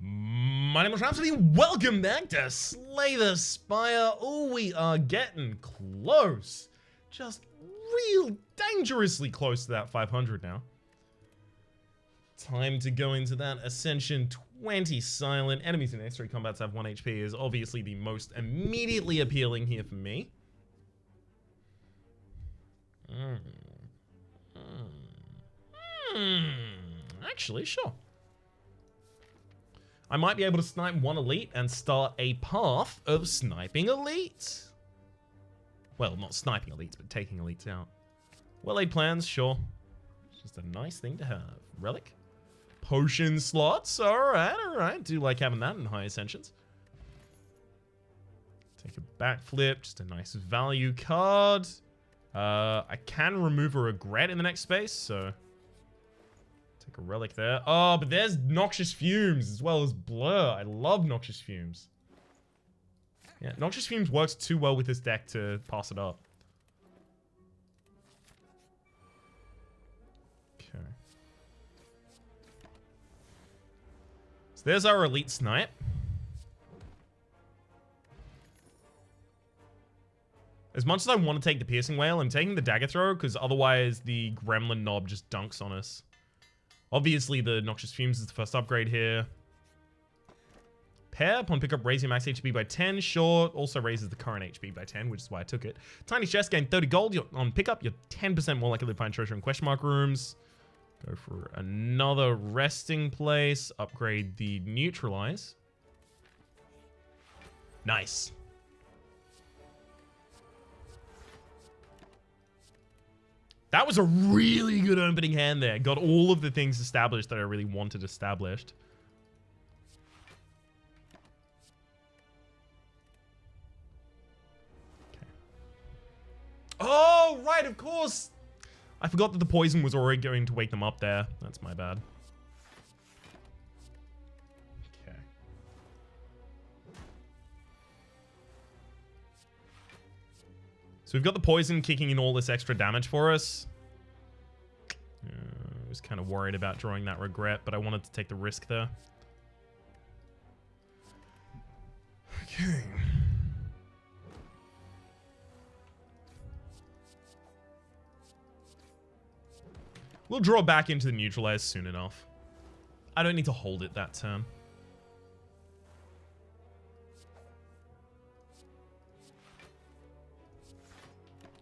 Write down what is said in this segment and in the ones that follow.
My name is Rhapsody, welcome back to Slay the Spire. Oh, we are getting close. Just real dangerously close to that 500 now. Time to go into that Ascension 20 silent. Enemies in X3 combats have 1 HP is obviously the most immediately appealing here for me. Actually, sure. I might be able to snipe one elite and start a path of sniping elites. Well, not sniping elites, but taking elites out. Well-laid plans, sure. It's just a nice thing to have. Relic? Potion slots? Alright, alright. Do like having that in high ascensions. Take a backflip, just a nice value card. I can remove a regret in the next space, so... Take a relic there. Oh, but there's Noxious Fumes as well as Blur. I love Noxious Fumes. Yeah, Noxious Fumes works too well with this deck to pass it up. Okay. So there's our elite snipe. As much as I want to take the Piercing Whale, I'm taking the Dagger Throw because otherwise the Gremlin Knob just dunks on us. Obviously, the Noxious Fumes is the first upgrade here. Pair, upon pickup, raise your max HP by 10. Sure, also raises the current HP by 10, which is why I took it. Tiny chest, gain 30 gold. On pickup, you're 10% more likely to find treasure in question mark rooms. Go for another resting place. Upgrade the neutralize. Nice. That was a really good opening hand there. Got all of the things established that I really wanted established. Okay. Oh, right, of course. I forgot that the poison was already going to wake them up there. That's my bad. Okay. So we've got the poison kicking in all this extra damage for us. I was kind of worried about drawing that regret, but I wanted to take the risk there. Okay. We'll draw back into the neutralize soon enough. I don't need to hold it that turn.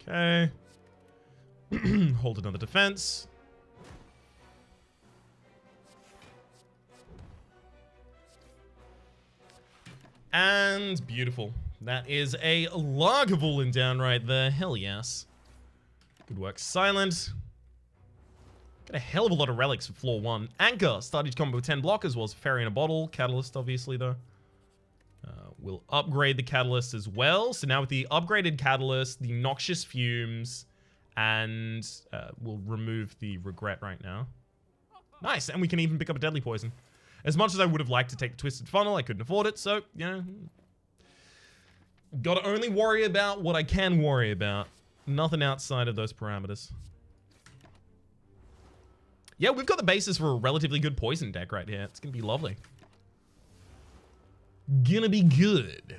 Okay. Hold another defense. And beautiful. That is a Lagavulin down right there. Hell yes. Good work, Silent. Got a hell of a lot of relics for floor 1. Anchor started to combo with 10 blockers, was Fairy in a Bottle. Catalyst, obviously, though. We'll upgrade the Catalyst as well. So now with the upgraded Catalyst, the Noxious Fumes, and we'll remove the Regret right now. Nice, and we can even pick up a Deadly Poison. As much as I would have liked to take the Twisted Funnel, I couldn't afford it, so, you know. Gotta only worry about what I can worry about. Nothing outside of those parameters. Yeah, we've got the basis for a relatively good poison deck right here. It's gonna be lovely. Gonna be good.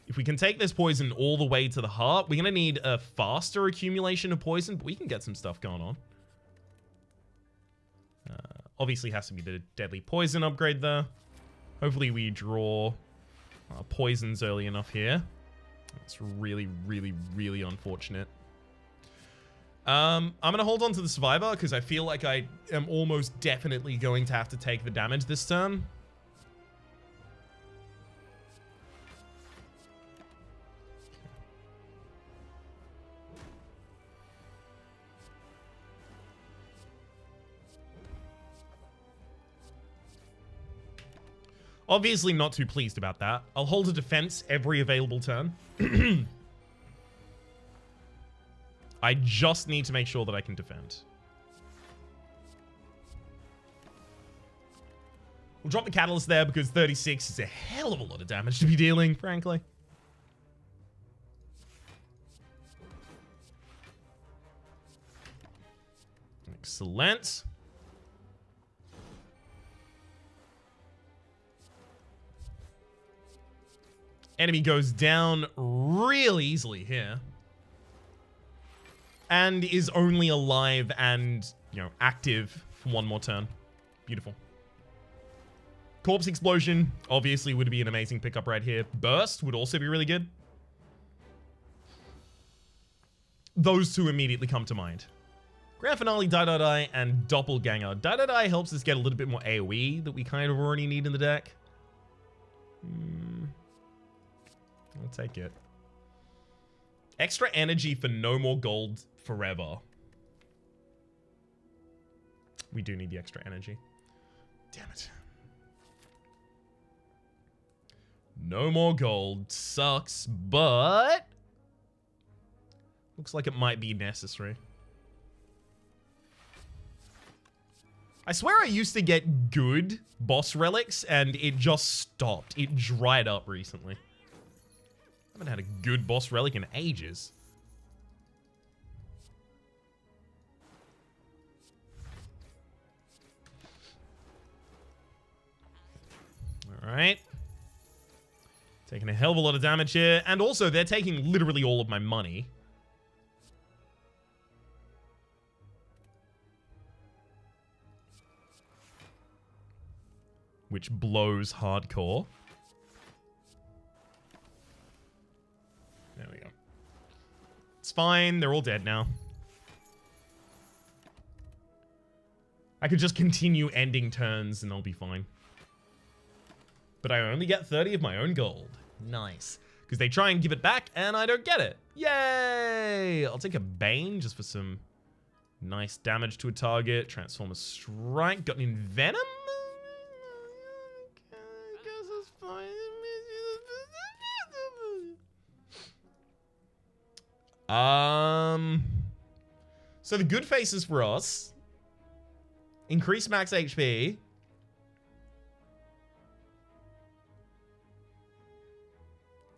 If we can take this poison all the way to the heart, we're gonna need a faster accumulation of poison, but we can get some stuff going on. Obviously has to be the Deadly Poison upgrade there. Hopefully we draw poisons early enough here. It's really, really, really unfortunate. I'm going to hold on to the Survivor because I feel like I am almost definitely going to have to take the damage this turn. Obviously not too pleased about that. I'll hold a defense every available turn. I just need to make sure that I can defend. We'll drop the Catalyst there because 36 is a hell of a lot of damage to be dealing, frankly. Excellent. Enemy goes down real easily here. And is only alive and, active for one more turn. Beautiful. Corpse Explosion obviously would be an amazing pickup right here. Burst would also be really good. Those two immediately come to mind. Grand Finale, Die, and Doppelganger. Die helps us get a little bit more AoE that we kind of already need in the deck. I'll take it. Extra energy for no more gold forever. We do need the extra energy. Damn it. No more gold. Sucks, but looks like it might be necessary. I swear I used to get good boss relics and it just stopped. It dried up recently. I haven't had a good boss relic in ages. Alright. Taking a hell of a lot of damage here. And also, they're taking literally all of my money. Which blows hardcore. There we go. It's fine. They're all dead now. I could just continue ending turns and I'll be fine. But I only get 30 of my own gold. Nice. Because they try and give it back and I don't get it. Yay! I'll take a Bane just for some nice damage to a target. Transformer Strike. Got an Envenom? I guess it's fine. So the good faces for us. Increase max HP.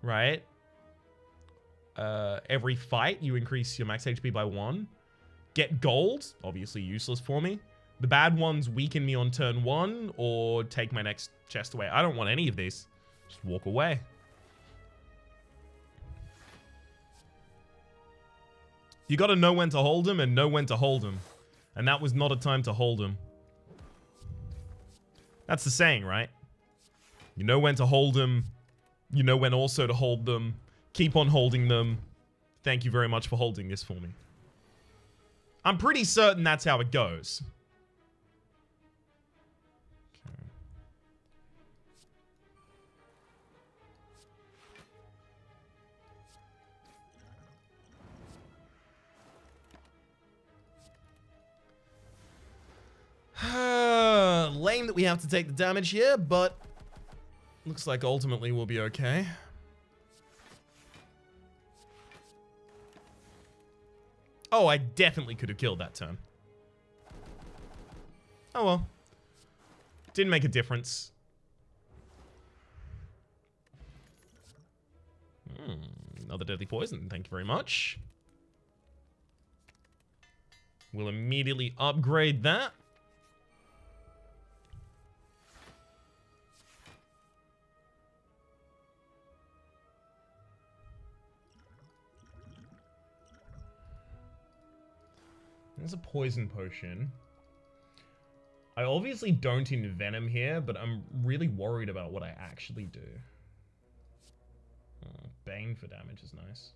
Right. Every fight, you increase your max HP by 1. Get gold. Obviously useless for me. The bad ones weaken me on turn 1 or take my next chest away. I don't want any of these. Just walk away. You gotta know when to hold him and know when to hold him. And that was not a time to hold him. That's the saying, right? You know when to hold him. You know when also to hold them. Keep on holding them. Thank you very much for holding this for me. I'm pretty certain that's how it goes. Lame that we have to take the damage here, but looks like ultimately we'll be okay. Oh, I definitely could have killed that turn. Oh well. Didn't make a difference. Another deadly poison, thank you very much. We'll immediately upgrade that. There's a poison potion. I obviously don't envenom here, but I'm really worried about what I actually do. Oh, Bane for damage is nice.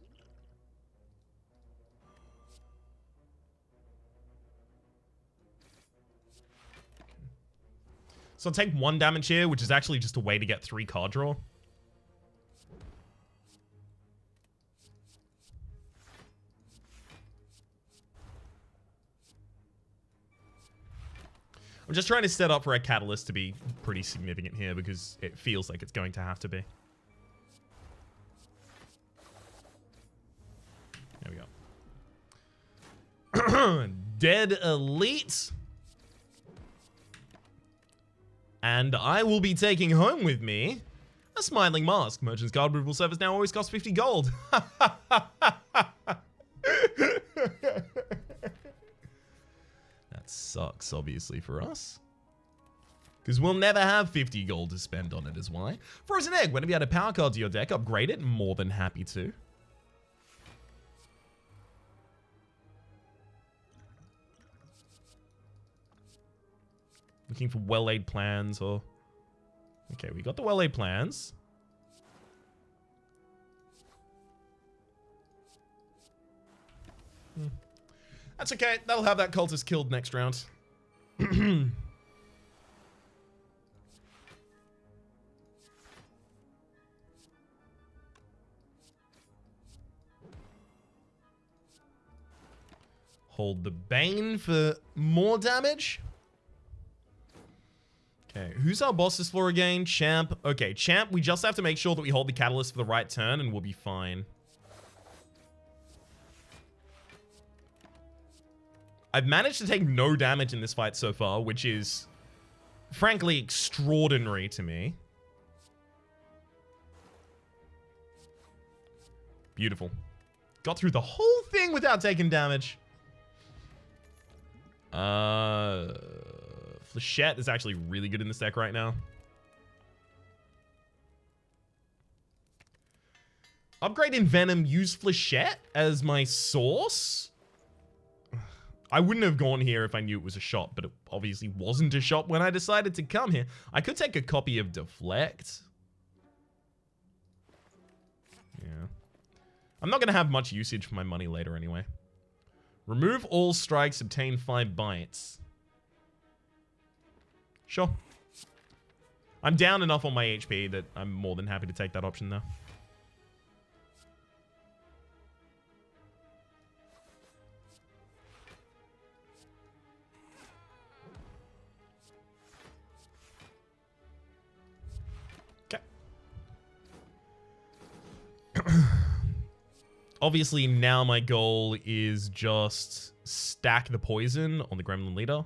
Okay. So I'll take 1 damage here, which is actually just a way to get 3 card draw. I'm just trying to set up for a catalyst to be pretty significant here because it feels like it's going to have to be. There we go. Dead Elite. And I will be taking home with me a Smiling Mask. Merchant's card removal service now always costs 50 gold. Sucks, obviously, for us. Because we'll never have 50 gold to spend on it is why. Frozen Egg, whenever you add a power card to your deck, upgrade it. More than happy to. Looking for well-laid plans or... Okay, we got the well-laid plans. That's okay. That'll have that cultist killed next round. Hold the Bane for more damage. Okay, who's our boss this for again? Champ. Okay, Champ, we just have to make sure that we hold the catalyst for the right turn and we'll be fine. I've managed to take no damage in this fight so far, which is frankly extraordinary to me. Beautiful. Got through the whole thing without taking damage. Flechette is actually really good in this deck right now. Upgrade in Venom, use Flechette as my source. I wouldn't have gone here if I knew it was a shot, but it obviously wasn't a shot when I decided to come here. I could take a copy of Deflect. Yeah. I'm not going to have much usage for my money later anyway. Remove all strikes, obtain 5 bites. Sure. I'm down enough on my HP that I'm more than happy to take that option though. Obviously, now my goal is just stack the poison on the Gremlin Leader.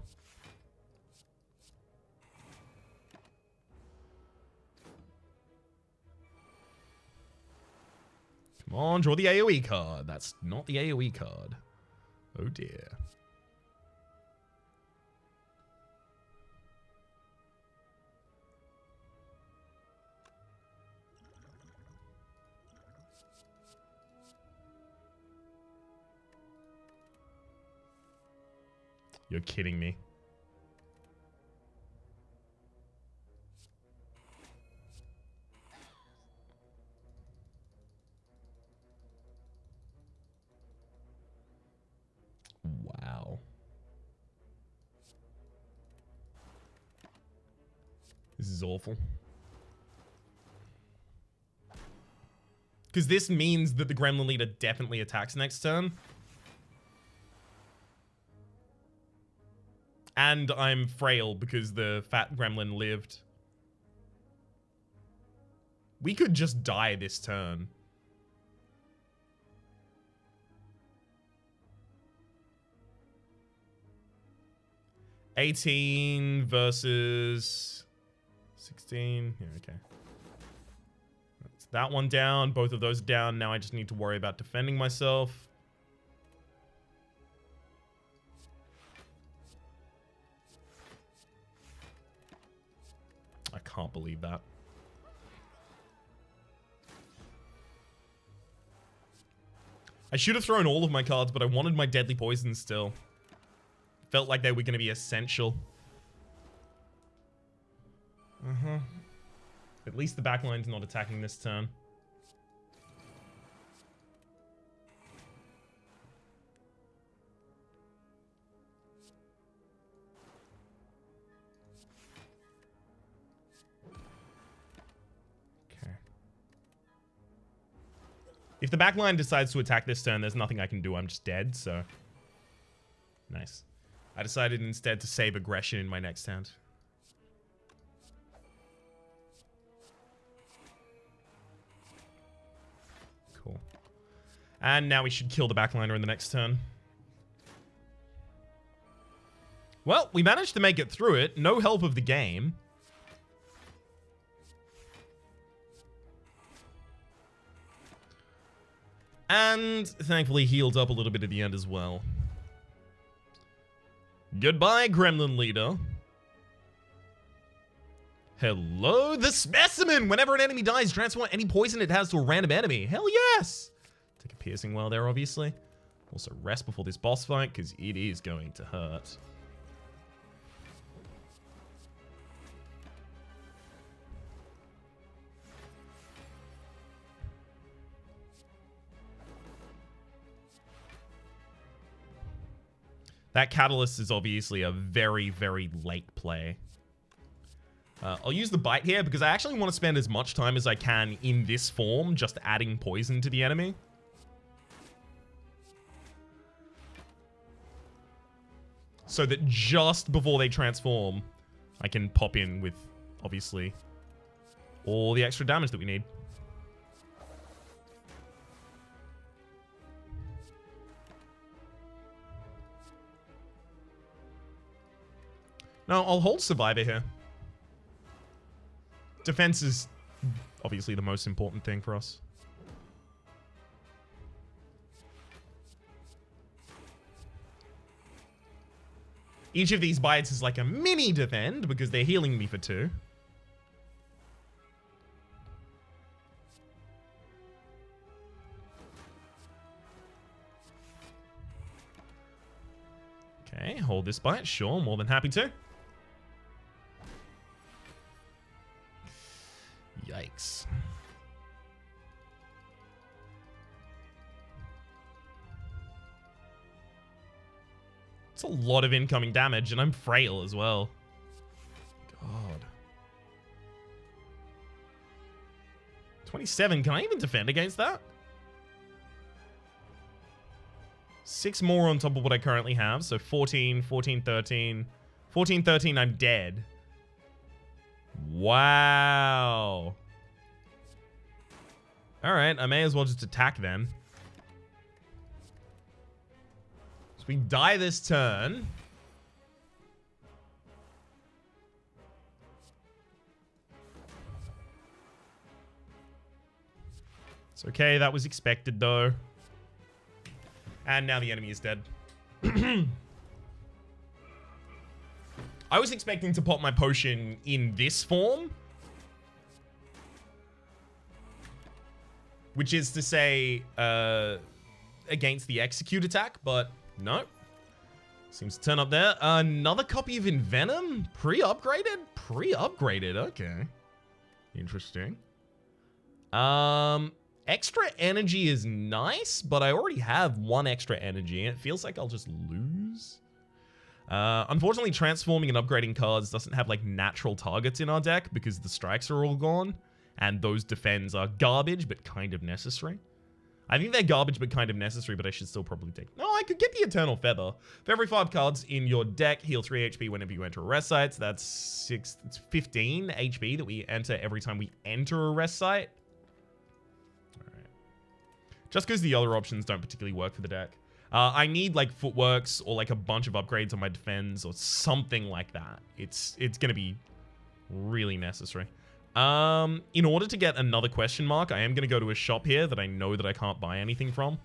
Come on, draw the AoE card. That's not the AoE card. Oh dear. You're kidding me. Wow. This is awful. Because this means that the Gremlin Leader definitely attacks next turn. And I'm frail because the fat gremlin lived. We could just die this turn. $18 versus 16. Yeah, okay. That's that one down. Both of those down. Now I just need to worry about defending myself. I can't believe that. I should have thrown all of my cards, but I wanted my deadly poison still. Felt like they were going to be essential. At least the backline's not attacking this turn. If the backline decides to attack this turn, there's nothing I can do. I'm just dead, so... Nice. I decided instead to save aggression in my next hand. Cool. And now we should kill the backliner in the next turn. Well, we managed to make it through it. No help of the game. And thankfully healed up a little bit at the end as well. Goodbye, Gremlin Leader. Hello, the specimen! Whenever an enemy dies, transform any poison it has to a random enemy. Hell yes! Take a piercing well there, obviously. Also rest before this boss fight, because it is going to hurt. That catalyst is obviously a very, very late play. I'll use the bite here because I actually want to spend as much time as I can in this form, just adding poison to the enemy. So that just before they transform, I can pop in with, obviously, all the extra damage that we need. No, I'll hold Survivor here. Defense is obviously the most important thing for us. Each of these bites is like a mini defend because they're healing me for 2. Okay, hold this bite. Sure, more than happy to. Yikes. It's a lot of incoming damage, and I'm frail as well. God. 27, can I even defend against that? 6 more on top of what I currently have, so 14, 14, 13. 14, 13, I'm dead. Wow. Alright, I may as well just attack then. So we die this turn. It's okay, that was expected though. And now the enemy is dead. I was expecting to pop my potion in this form. Which is to say, against the execute attack, but no. Seems to turn up there. Another copy of Envenom? Pre-upgraded? Pre-upgraded, okay. Interesting. Extra energy is nice, but I already have 1 extra energy, and it feels like I'll just lose. Unfortunately, transforming and upgrading cards doesn't have, like, natural targets in our deck because the strikes are all gone, and those defends are garbage, but kind of necessary. I think they're garbage, but kind of necessary, but I should still probably take... No, I could get the Eternal Feather. For every 5 cards in your deck, heal 3 HP whenever you enter a rest site. So that's 15 HP that we enter every time we enter a rest site. Alright. Just because the other options don't particularly work for the deck. I need, like, footworks or, like, a bunch of upgrades on my defense or something like that. It's going to be really necessary. In order to get another question mark, I am going to go to a shop here that I know that I can't buy anything from.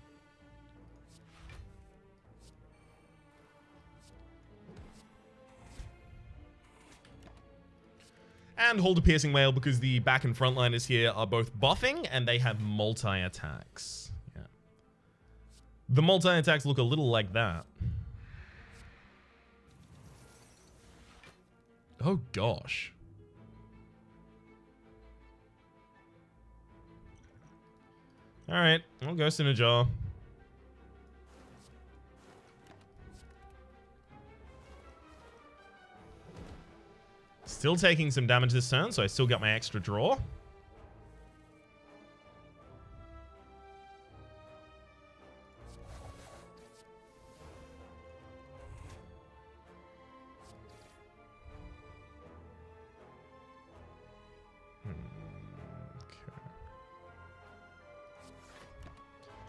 And hold a piercing whale because the back and front liners here are both buffing and they have multi-attacks. Yeah. The multi-attacks look a little like that. Oh gosh. Alright, I'll Ghost in a Jar. Still taking some damage this turn, so I still got my extra draw.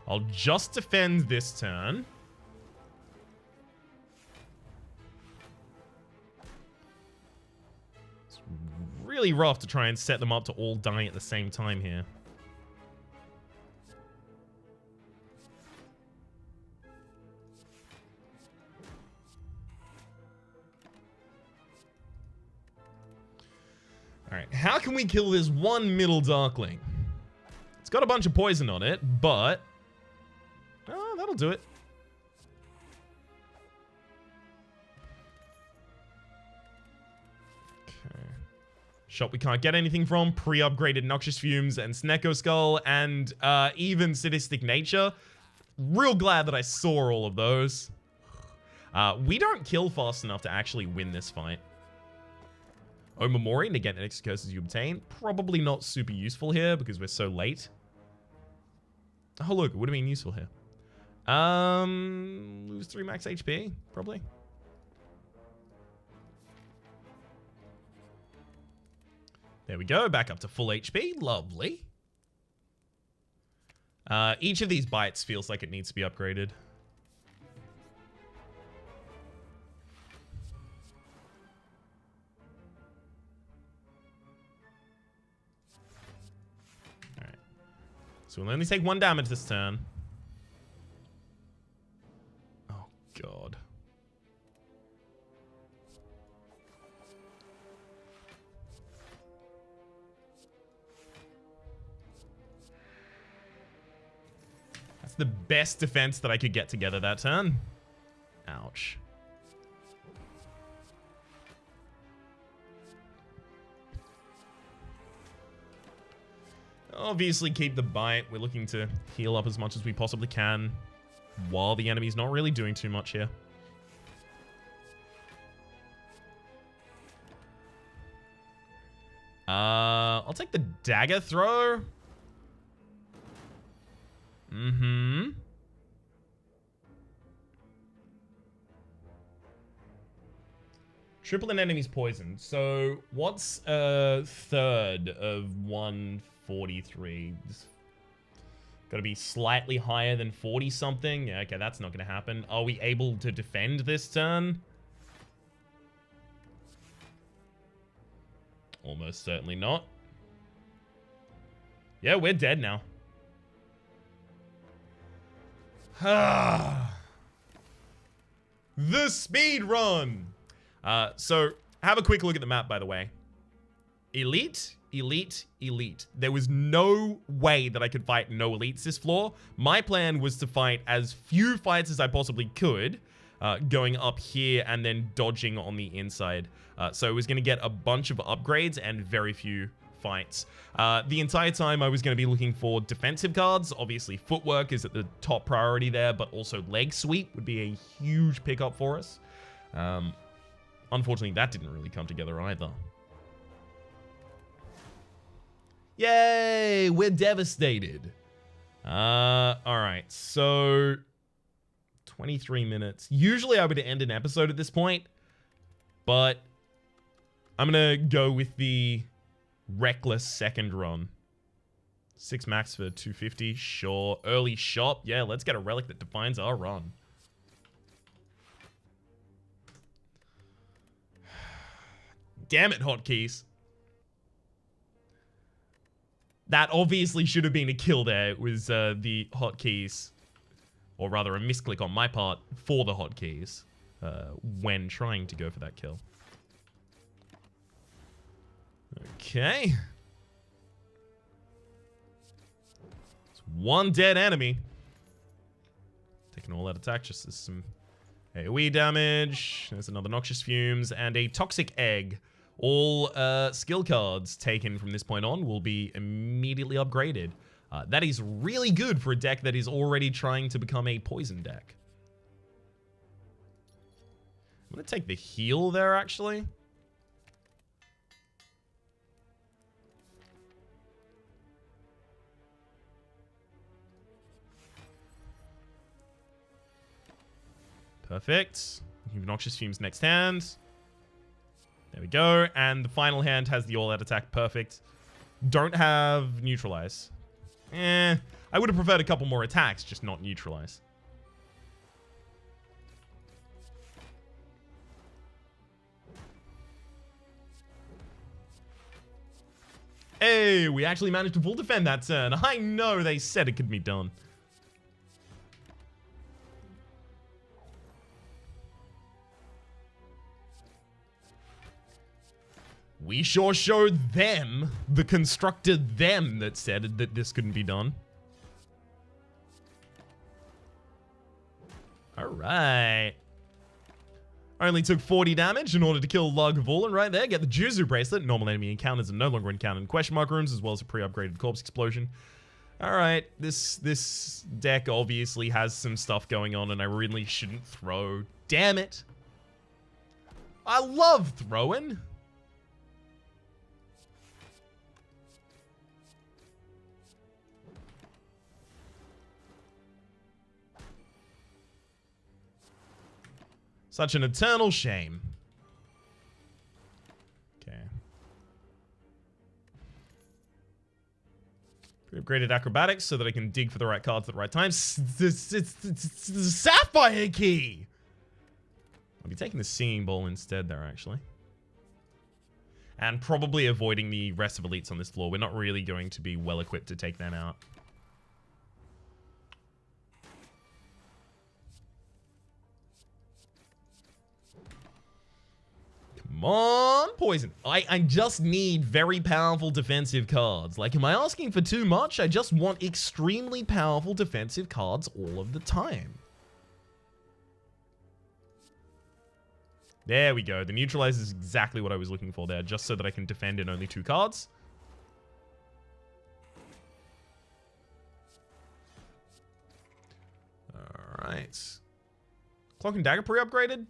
I'll just defend this turn. It's really rough to try and set them up to all die at the same time here. Alright, how can we kill this one middle Darkling? It's got a bunch of poison on it, but... oh, that'll do it. Okay. Shop we can't get anything from. Pre-upgraded Noxious Fumes and Snecko Skull and even Sadistic Nature. Real glad that I saw all of those. We don't kill fast enough to actually win this fight. Omamori, negate the next curses you obtain. Probably not super useful here because we're so late. Oh, look, it would have been useful here. Lose 3 max HP, probably. There we go, back up to full HP. Lovely. Each of these bites feels like it needs to be upgraded. Alright. So we'll only take 1 damage this turn. Oh, God. That's the best defense that I could get together that turn. Ouch. Obviously keep the bite. We're looking to heal up as much as we possibly can while the enemy's not really doing too much here. I'll take the dagger throw. Triple an enemy's poison. So what's a third of 143? Gotta be slightly higher than 40 something. Yeah, okay, that's not gonna happen. Are we able to defend this turn? Almost certainly not. Yeah, we're dead now. The speed run. So have a quick look at the map, by the way. Elite, elite, elite. There was no way that I could fight no elites this floor. My plan was to fight as few fights as I possibly could, going up here and then dodging on the inside. So I was going to get a bunch of upgrades and very few fights. The entire time I was going to be looking for defensive cards. Obviously footwork is at the top priority there, but also leg sweep would be a huge pickup for us. Unfortunately, that didn't really come together either. Yay, we're devastated. Alright, so 23 minutes. Usually I would end an episode at this point, but I'm gonna go with the reckless second run. 6 max for 250, sure. Early shop, yeah, let's get a relic that defines our run. Damn it, hotkeys. That obviously should have been a kill there. It was the hotkeys, or rather a misclick on my part for the hotkeys when trying to go for that kill. Okay. It's one dead enemy. Taking all that attack, just as some AoE damage. There's another Noxious Fumes and a Toxic Egg. All skill cards taken from this point on will be immediately upgraded. That is really good for a deck that is already trying to become a poison deck. I'm going to take the heal there, actually. Perfect. Noxious Fumes next hand. There we go. And the final hand has the all-out attack. Perfect. Don't have neutralize. I would have preferred a couple more attacks, just not neutralize. Hey, we actually managed to full defend that turn. I know they said it could be done. We sure showed them, the constructor them, that said that this couldn't be done. Alright. Only took 40 damage in order to kill Lagavulin right there. Get the Juzu bracelet. Normal enemy encounters are no longer encountered in question mark rooms, as well as a pre-upgraded corpse explosion. Alright, this deck obviously has some stuff going on, and I really shouldn't throw. Damn it. I love throwing. Such an eternal shame. Okay. Pre-upgraded acrobatics so that I can dig for the right cards at the right times. It's the Sapphire Key! I'll be taking the Singing Bowl instead there, actually. And probably avoiding the rest of elites on this floor. We're not really going to be well equipped to take them out. Come on, poison. I just need very powerful defensive cards. Like, am I asking for too much? I just want extremely powerful defensive cards all of the time. There we go. The neutralizer is exactly what I was looking for there, just so that I can defend in only 2 cards. Alright. Cloak and Dagger pre-upgraded?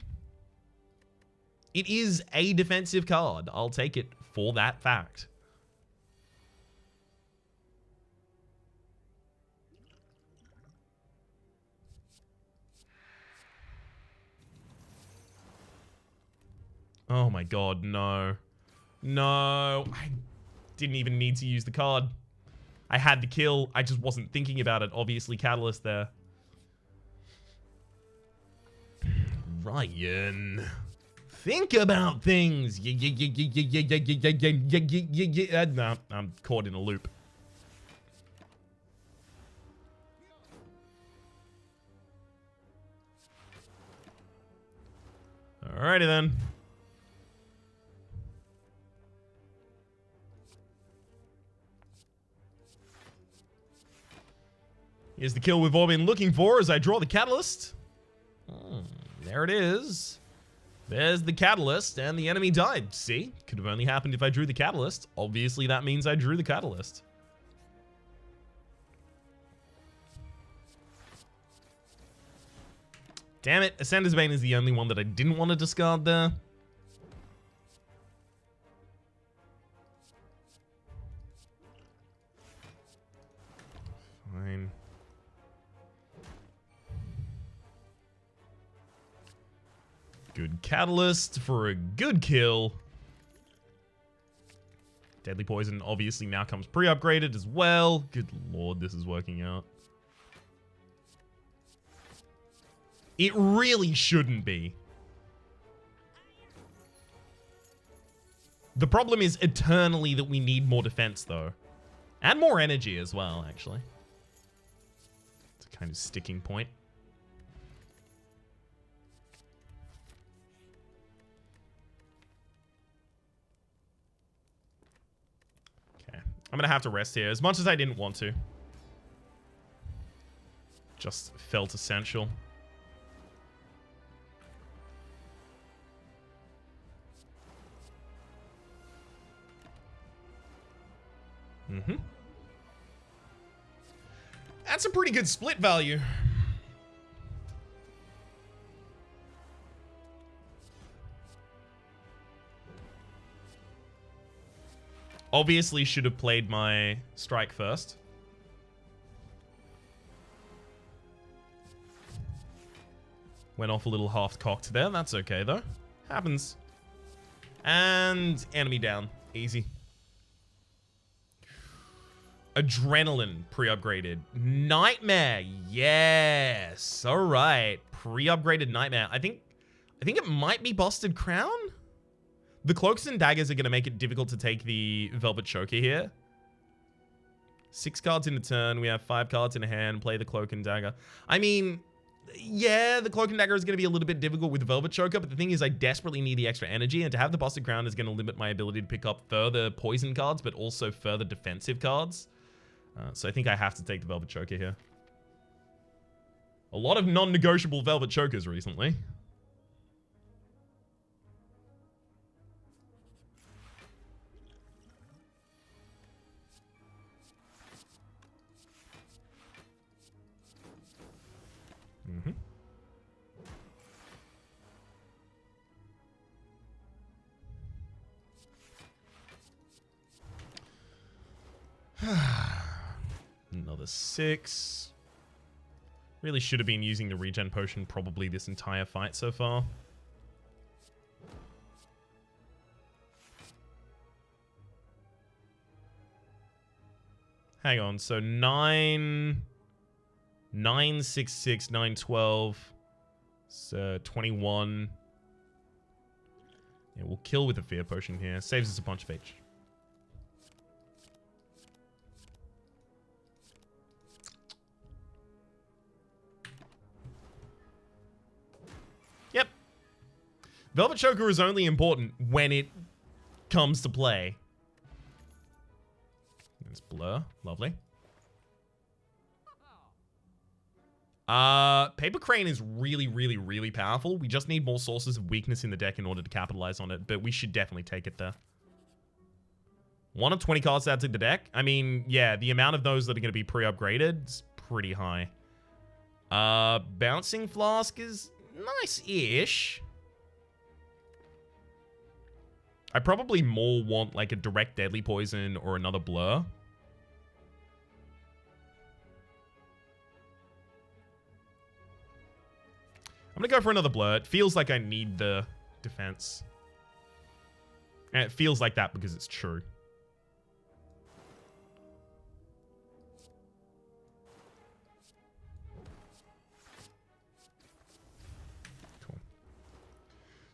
It is a defensive card. I'll take it for that fact. Oh my god, no. No. I didn't even need to use the card. I had the kill. I just wasn't thinking about it. Obviously, Catalyst there. Ryan. Think about things. No, I'm caught in a loop. Alrighty then. Here's the kill we've all been looking for as I draw the Catalyst. There it is. There's the Catalyst, and the enemy died. See? Could have only happened if I drew the Catalyst. Obviously, that means I drew the Catalyst. Damn it. Ascender's Bane is the only one that I didn't want to discard there. Fine. Good Catalyst for a good kill. Deadly Poison obviously now comes pre-upgraded as well. Good lord, this is working out. It really shouldn't be. The problem is eternally that we need more defense, though. And more energy as well, actually. It's a kind of sticking point. I'm going to have to rest here, as much as I didn't want to. Just felt essential. That's a pretty good split value. Obviously should have played my strike first. Went off a little half-cocked there. That's okay, though. Happens. And enemy down. Easy. Adrenaline pre-upgraded. Nightmare. Yes. All right. Pre-upgraded Nightmare. I think it might be Busted Crown. The Cloaks and Daggers are going to make it difficult to take the Velvet Choker here. 6 cards in a turn. We have 5 cards in a hand. Play the Cloak and Dagger. I mean, Yeah, the Cloak and Dagger is going to be a little bit difficult with the Velvet Choker, but the thing is I desperately need the extra energy, and to have the Busted Crown is going to limit my ability to pick up further poison cards, but also further defensive cards. So I think I have to take the Velvet Choker here. A lot of non-negotiable Velvet Chokers recently. Another 6. Really should have been using the regen potion probably this entire fight so far. Hang on, so 9, 9, 6, 6, 9, 12, so 21. Yeah, we'll kill with a fear potion here. Saves us a bunch of H. Yep. Velvet Choker is only important when it comes to play. There's Blur. Lovely. Paper Crane is really, really, really powerful. We just need more sources of weakness in the deck in order to capitalize on it, but we should definitely take it there. 1 of 20 cards added to the deck. I mean, yeah, the amount of those that are going to be pre-upgraded is pretty high. Bouncing Flask is nice-ish. I probably more want like a direct Deadly Poison or another Blur. I'm gonna go for another Blur. It feels like I need the defense. And it feels like that because it's true. Cool.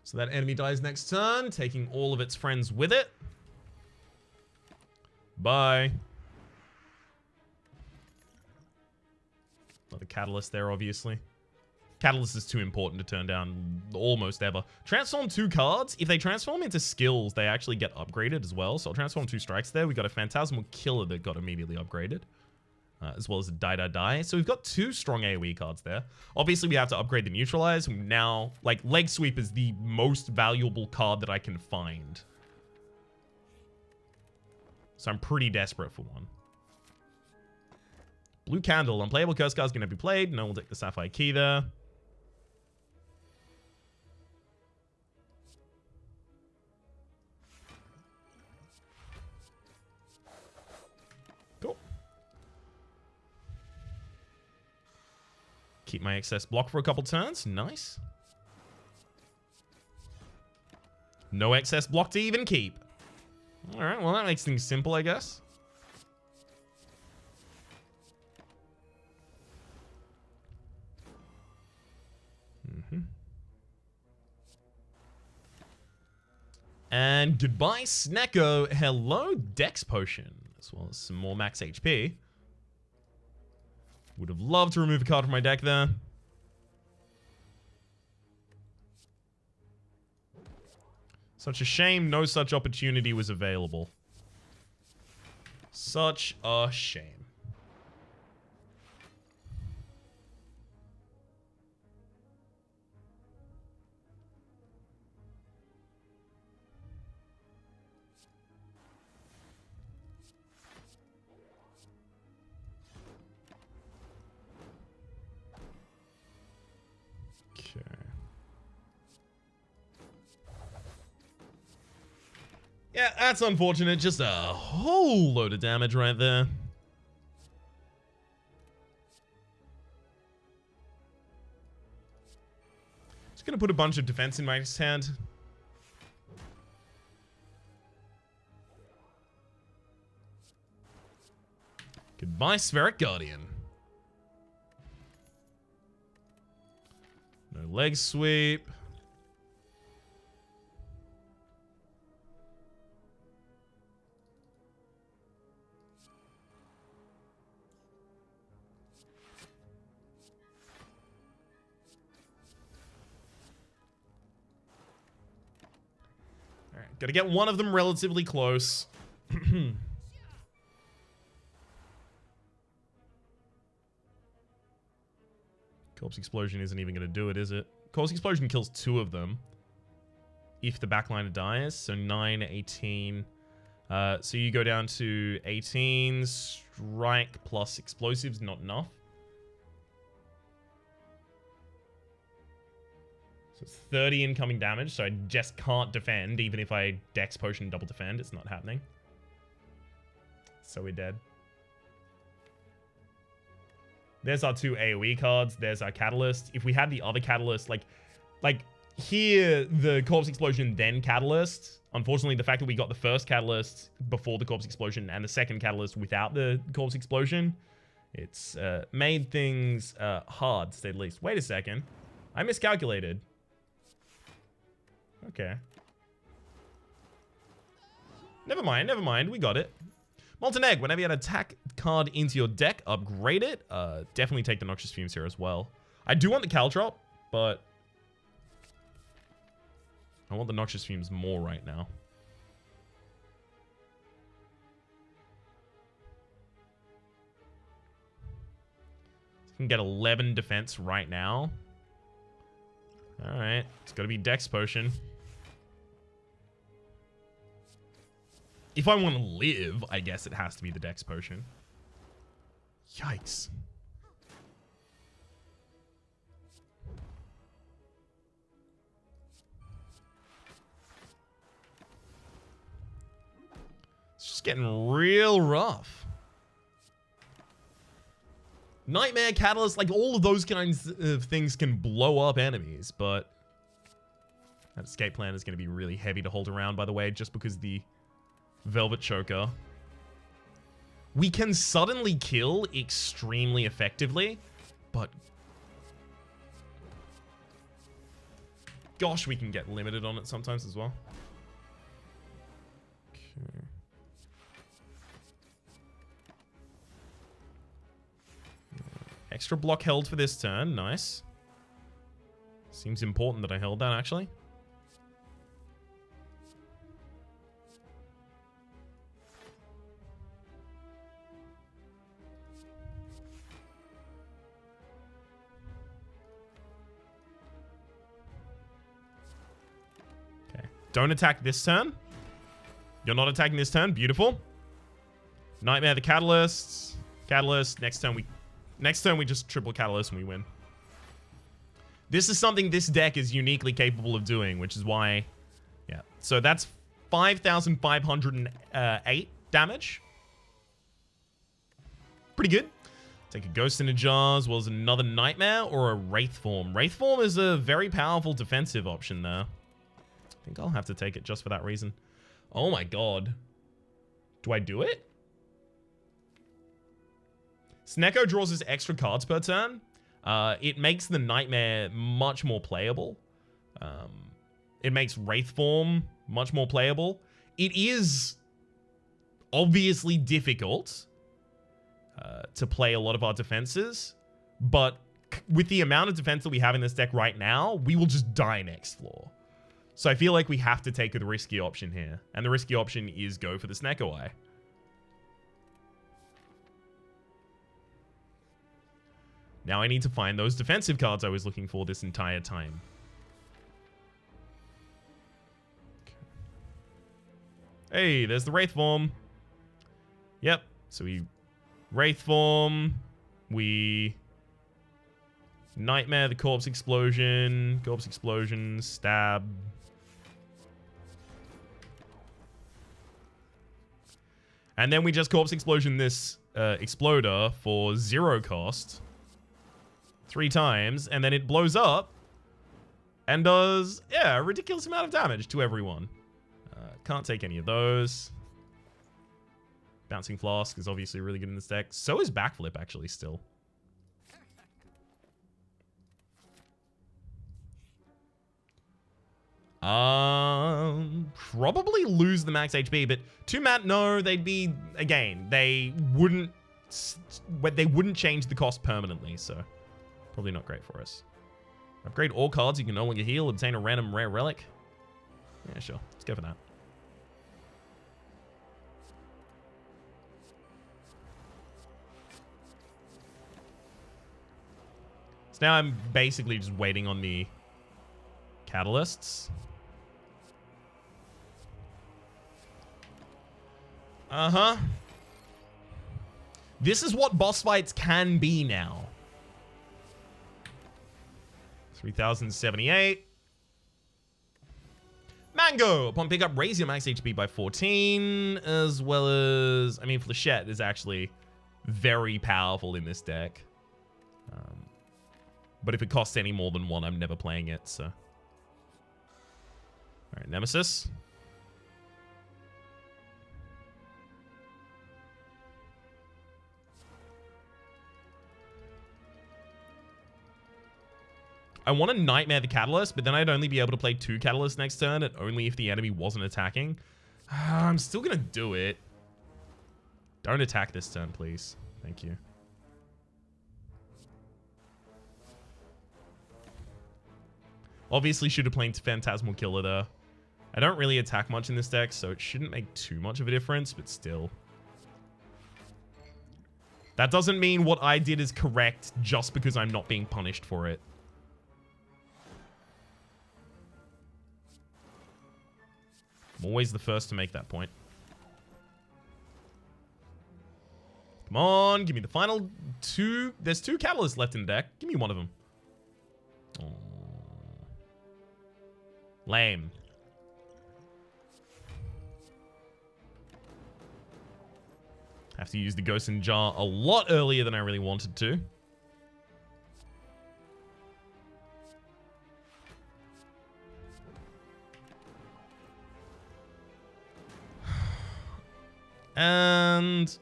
So that enemy dies next turn, taking all of its friends with it. Bye. Another Catalyst there, obviously. Catalyst is too important to turn down almost ever. Transform 2 cards. If they transform into skills, they actually get upgraded as well. So I'll transform 2 strikes there. We got a Phantasmal Killer that got immediately upgraded. As well as a Die. So we've got 2 strong AoE cards there. Obviously, we have to upgrade the Neutralize. Now, like, Leg Sweep is the most valuable card that I can find. So I'm pretty desperate for one. Blue Candle. Unplayable Curse card is going to be played. No, we'll take the Sapphire Key there. Cool. Keep my excess block for a couple turns. Nice. No excess block to even keep. Alright, well that makes things simple, I guess. And goodbye, Snecko. Hello, Dex Potion. As well as some more max HP. Would have loved to remove a card from my deck there. Such a shame no such opportunity was available. Such a shame. Yeah, that's unfortunate. Just a whole load of damage right there. Just gonna put a bunch of defense in my hand. Goodbye, Spheric Guardian. No leg sweep. Gotta get one of them relatively close. Corpse Explosion isn't even gonna do it, is it? Corpse Explosion kills 2 of them. If the backliner dies. So 9, 18. So you go down to 18. Strike plus explosives, not enough. So it's 30 incoming damage, so I just can't defend. Even if I Dex Potion double defend, it's not happening. So we're dead. There's our 2 AoE cards. There's our Catalyst. If we had the other Catalyst, like here, the Corpse Explosion, then Catalyst. Unfortunately, the fact that we got the first Catalyst before the Corpse Explosion and the second Catalyst without the Corpse Explosion, it's made things hard, to say the least. Wait a second. I miscalculated. Okay. Never mind. We got it. Molten Egg. Whenever you add an attack card into your deck, upgrade it. Definitely take the Noxious Fumes here as well. I do want the Caltrop, but I want the Noxious Fumes more right now. So I can get 11 defense right now. Alright. It's got to be Dex Potion. If I want to live, I guess it has to be the Dex Potion. Yikes. It's just getting real rough. Nightmare, Catalyst, like all of those kinds of things can blow up enemies, but that escape plan is going to be really heavy to hold around, by the way, just because the Velvet Choker. We can suddenly kill extremely effectively, but gosh, we can get limited on it sometimes as well. Okay. Extra block held for this turn. Nice. Seems important that I held that, actually. Okay. Don't attack this turn. You're not attacking this turn. Beautiful. Nightmare the Catalyst. Catalyst. Next turn we just triple Catalyst and we win. This is something this deck is uniquely capable of doing, which is why... Yeah. So that's 5,508 damage. Pretty good. Take a Ghost in a Jar as well as another Nightmare or a Wraith Form. Wraith Form is a very powerful defensive option there. I think I'll have to take it just for that reason. Oh my god. Do I do it? Snecko draws his extra cards per turn. It makes the Nightmare much more playable. It makes Wraith Form much more playable. It is obviously difficult to play a lot of our defenses, but with the amount of defense that we have in this deck right now, we will just die next floor. So I feel like we have to take the risky option here, and the risky option is go for the Snecko Eye. Now I need to find those defensive cards I was looking for this entire time. Okay. Hey, there's the Wraith Form. Yep. So we Wraith Form. We Nightmare the Corpse Explosion. Corpse Explosion. Stab. And then we just Corpse Explosion this Exploder for 0 cost. 3 times, and then it blows up and does, yeah, a ridiculous amount of damage to everyone. Can't take any of those. Bouncing Flask is obviously really good in this deck. So is Backflip, actually, still. Probably lose the max HP, but 2 mat, no, they'd be, again, they wouldn't change the cost permanently, so probably not great for us. Upgrade all cards, you can no longer heal, obtain a random rare relic. Yeah, sure, let's go for that. So now I'm basically just waiting on the catalysts. Uh-huh. This is what boss fights can be now. 3078. Mango! Upon pickup, raise your max HP by 14, as well as... I mean, Flechette is actually very powerful in this deck. But if it costs any more than 1, I'm never playing it, so... Alright, Nemesis. I want to Nightmare the Catalyst, but then I'd only be able to play 2 Catalysts next turn, and only if the enemy wasn't attacking. I'm still going to do it. Don't attack this turn, please. Thank you. Obviously should have played Phantasmal Killer there. I don't really attack much in this deck, so it shouldn't make too much of a difference, but still. That doesn't mean what I did is correct just because I'm not being punished for it. I'm always the first to make that point. Come on, give me the final 2. There's 2 catalysts left in the deck. Give me one of them. Oh. Lame. Have to use the Ghost in Jar a lot earlier than I really wanted to. And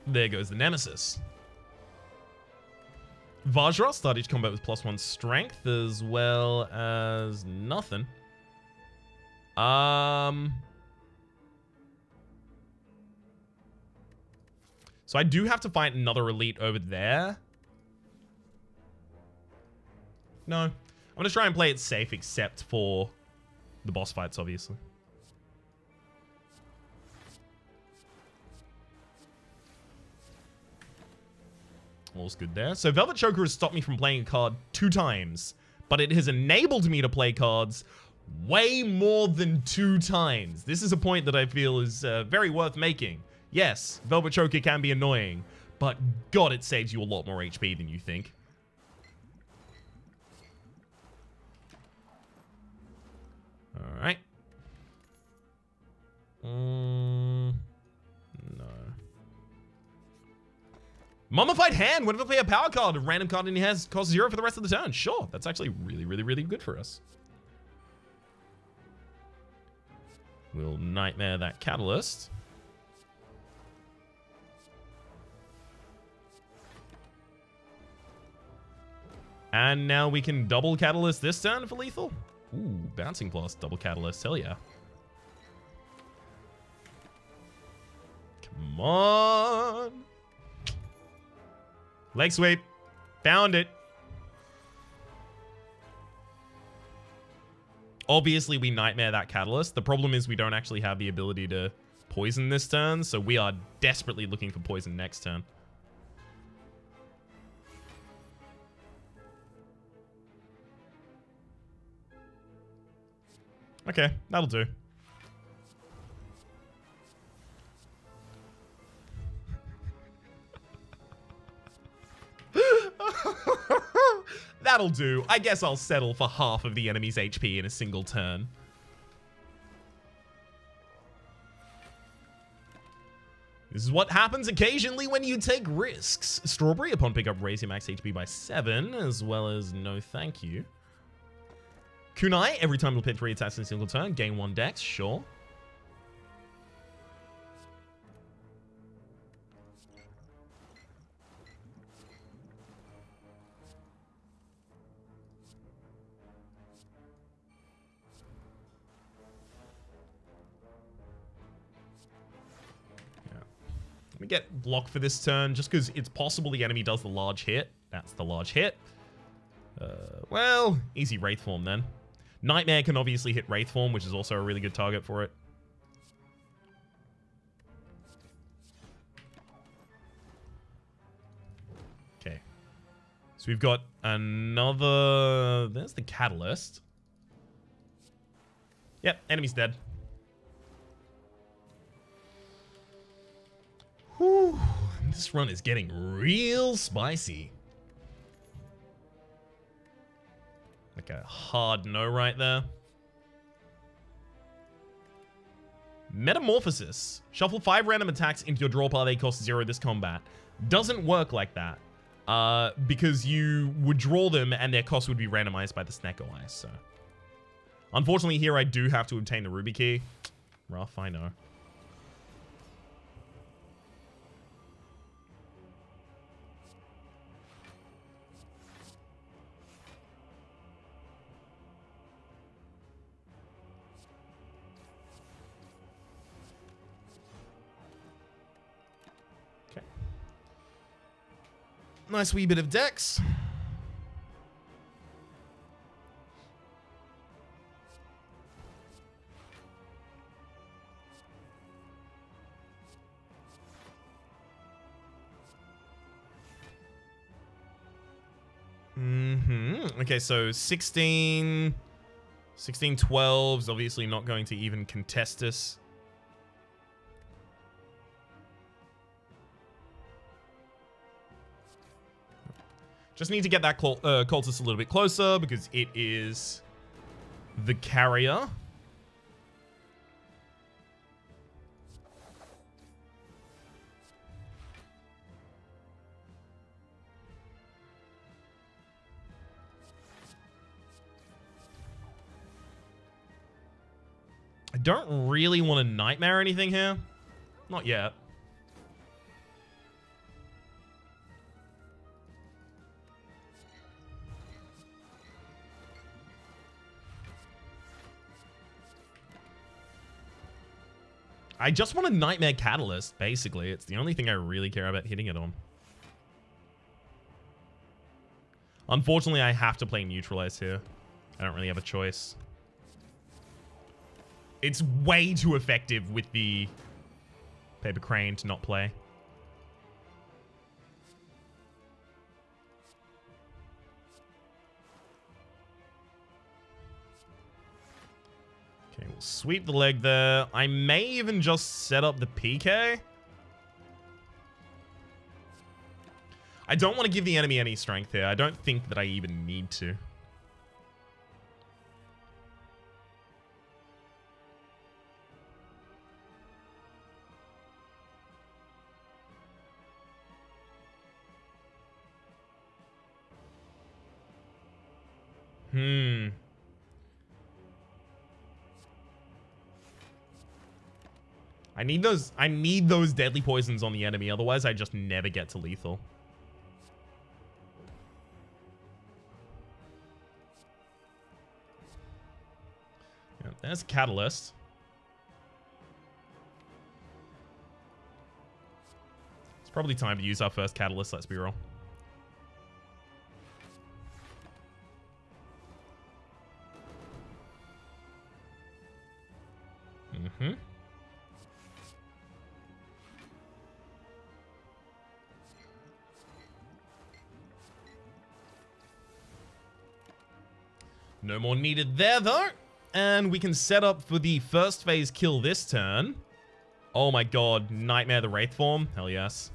there goes the Nemesis. Vajra started each combat with +1 strength as well as nothing. So I do have to fight another elite over there. No. I'm going to try and play it safe except for the boss fights, obviously. All's good there. So Velvet Choker has stopped me from playing a card 2 times, but it has enabled me to play cards way more than 2 times. This is a point that I feel is very worth making. Yes, Velvet Choker can be annoying, but God, it saves you a lot more HP than you think. Alright. No. Mummified Hand. Whenever you play a power card, a random card in your hand costs 0 for the rest of the turn. Sure, that's actually really, really, really good for us. We'll Nightmare that Catalyst. And now we can double Catalyst this turn for lethal. Ooh, Bouncing Blast, double Catalyst. Hell yeah. Come on. Leg sweep. Found it. Obviously, we Nightmare that Catalyst. The problem is we don't actually have the ability to poison this turn, so we are desperately looking for poison next turn. Okay, that'll do. That'll do. I guess I'll settle for half of the enemy's HP in a single turn. This is what happens occasionally when you take risks. Strawberry, upon pickup, raise your max HP by 7, as well as no thank you. Kunai, every time you'll pick 3 attacks in a single turn, gain 1 dex, sure. Let me get block for this turn, just because it's possible the enemy does the large hit. That's the large hit. Well, easy Wraith Form then. Nightmare can obviously hit Wraith Form, which is also a really good target for it. Okay. So we've got another... There's the catalyst. Yep, enemy's dead. Whew, this run is getting real spicy. Like a hard no right there. Metamorphosis. Shuffle 5 random attacks into your draw pile. They cost 0 this combat. Doesn't work like that. Because you would draw them and their cost would be randomized by the Snecko Eyes, so. Unfortunately here I do have to obtain the Ruby Key. Rough, I know. Nice wee bit of dex. Okay, so 16 12's obviously not going to even contest us. Just need to get that cultist a little bit closer because it is the carrier. I don't really want to nightmare anything here. Not yet. I just want a Nightmare Catalyst, basically. It's the only thing I really care about hitting it on. Unfortunately, I have to play Neutralize here. I don't really have a choice. It's way too effective with the Paper Crane to not play. Okay, we'll sweep the leg there. I may even just set up the PK. I don't want to give the enemy any strength here. I don't think that I even need to. I need those deadly poisons on the enemy, otherwise I just never get to lethal. Yeah, there's Catalyst. It's probably time to use our first Catalyst, let's be real. No more needed there, though. And we can set up for the first phase kill this turn. Oh my god, Nightmare the Wraith form? Hell yes.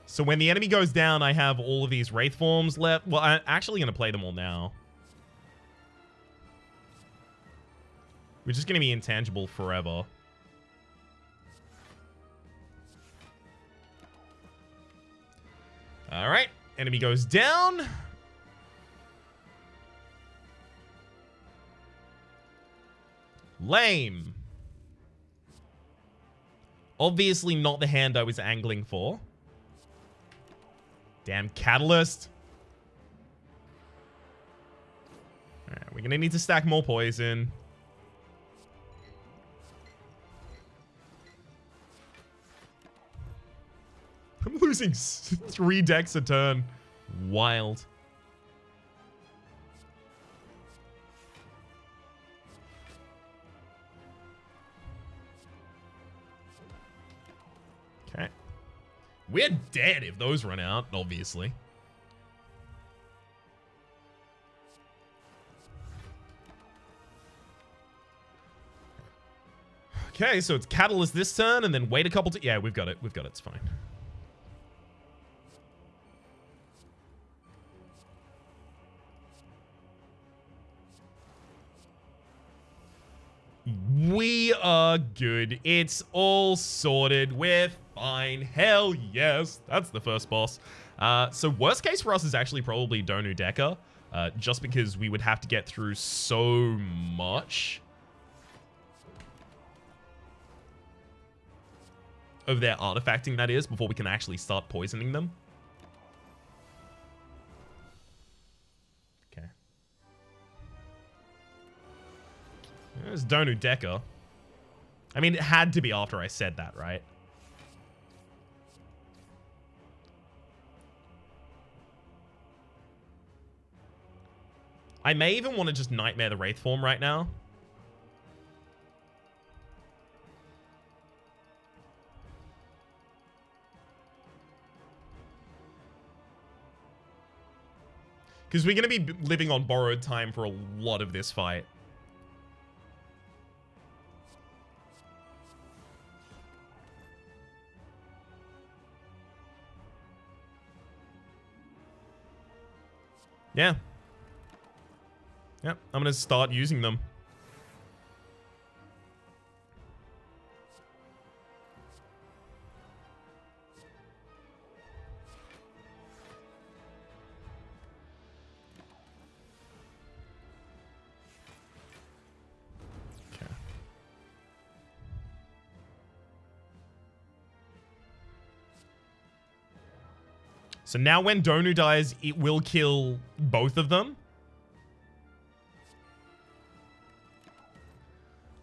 So when the enemy goes down, I have all of these Wraith forms left. Well, I'm actually going to play them all now. We're just going to be intangible forever. Alright, enemy goes down. Lame. Obviously not the hand I was angling for. Damn Catalyst. Alright, we're going to need to stack more poison. I'm losing 3 decks a turn. Wild. We're dead if those run out, obviously. Okay, so it's Catalyst this turn, and then wait a couple... Yeah, we've got it. We've got it. It's fine. We are good. It's all sorted. We're fine. Hell yes. That's the first boss. So worst case for us is actually probably Donu Decker, just because we would have to get through so much of their artifacting, that is, before we can actually start poisoning them. Okay. There's Donu Decker. I mean, it had to be after I said that, right? I may even want to just Nightmare the Wraith form right now. Because we're going to be living on borrowed time for a lot of this fight. Yeah. Yep, I'm going to start using them. Okay. So now when Donu dies, it will kill both of them.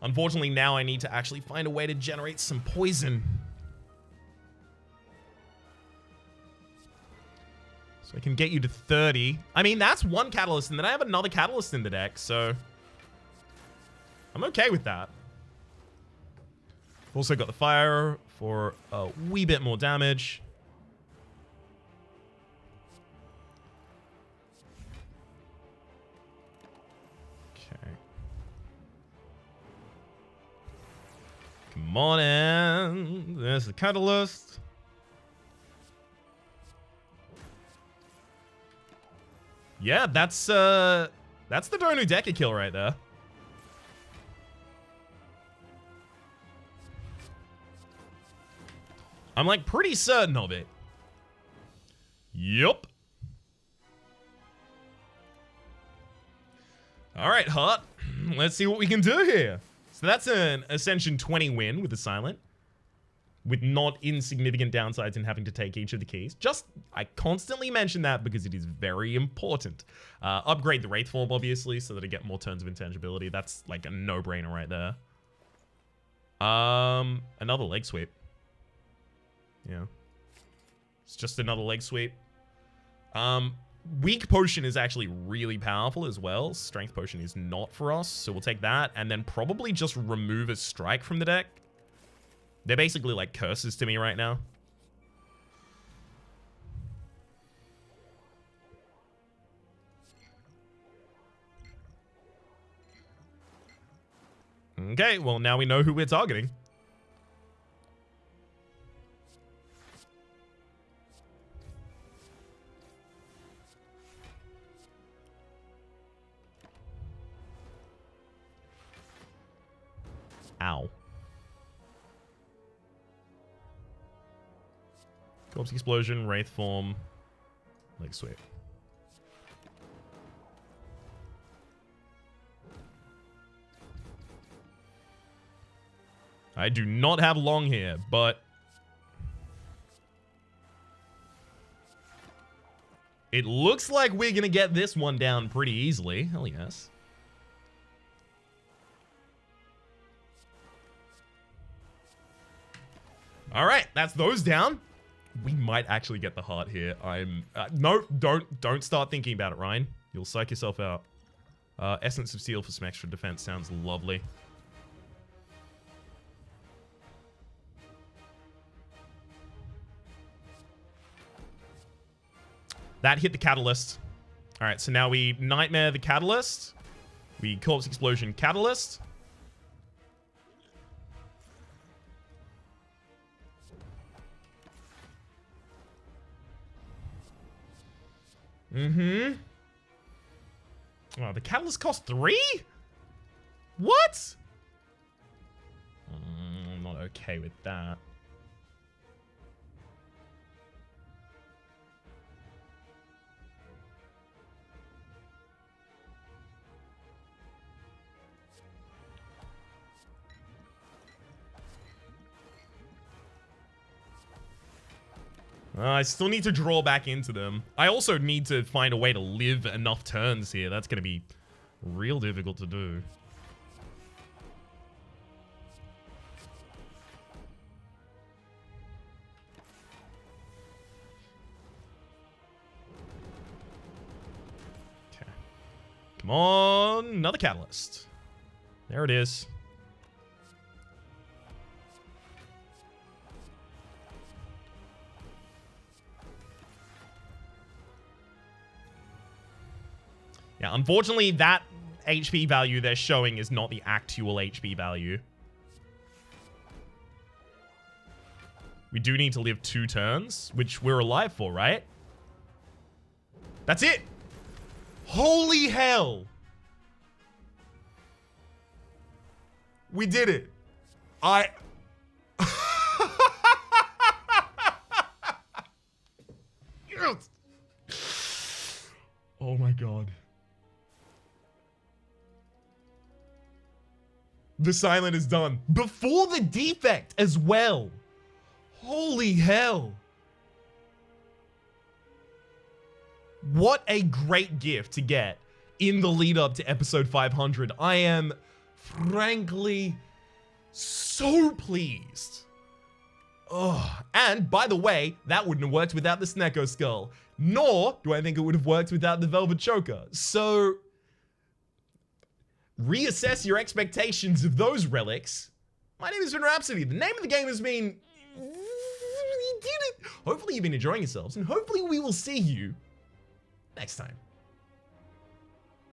Unfortunately, now I need to actually find a way to generate some poison. So I can get you to 30. I mean, that's one catalyst, and then I have another catalyst in the deck, so I'm okay with that. Also got the fire for a wee bit more damage. Come on in. There's the catalyst. Yeah, that's the Donu Decker kill right there. I'm like pretty certain of it. Yup. All right, Hart. Let's see what we can do here. So that's an Ascension 20 win with the Silent, with not insignificant downsides in having to take each of the keys. I constantly mention that because it is very important. Upgrade the Wraith form, obviously, so that I get more turns of intangibility. That's like a no-brainer right there. Another leg sweep. Yeah. It's just another leg sweep. Weak Potion is actually really powerful as well. Strength Potion is not for us, so we'll take that, and then probably just remove a strike from the deck. They're basically like curses to me right now. Okay, well now we know who we're targeting. Ow. Corpse Explosion, Wraith Form, Leg Sweep. I do not have long here, but it looks like we're going to get this one down pretty easily. Hell yes. All right, that's those down. We might actually get the heart here. No, don't start thinking about it, Ryan. You'll psych yourself out. Essence of Steel for some extra defense sounds lovely. That hit the catalyst. All right, so now we Nightmare the catalyst. We Corpse Explosion catalyst. Mm-hmm. Oh, the catalyst cost 3? What? I'm not okay with that. I still need to draw back into them. I also need to find a way to live enough turns here. That's going to be real difficult to do. Okay. Come on. Another catalyst. There it is. Yeah, unfortunately, that HP value they're showing is not the actual HP value. We do need to live 2 turns, which we're alive for, right? That's it! Holy hell! We did it. Yes! Oh my god. The silent is done. Before the defect as well. Holy hell. What a great gift to get in the lead up to episode 500. I am frankly so pleased. Oh, and by the way, that wouldn't have worked without the Snecko Skull. Nor do I think it would have worked without the Velvet Choker. So reassess your expectations of those relics. My name has been Rhapsody. The name of the game has been... We did it. Hopefully you've been enjoying yourselves, and hopefully we will see you next time.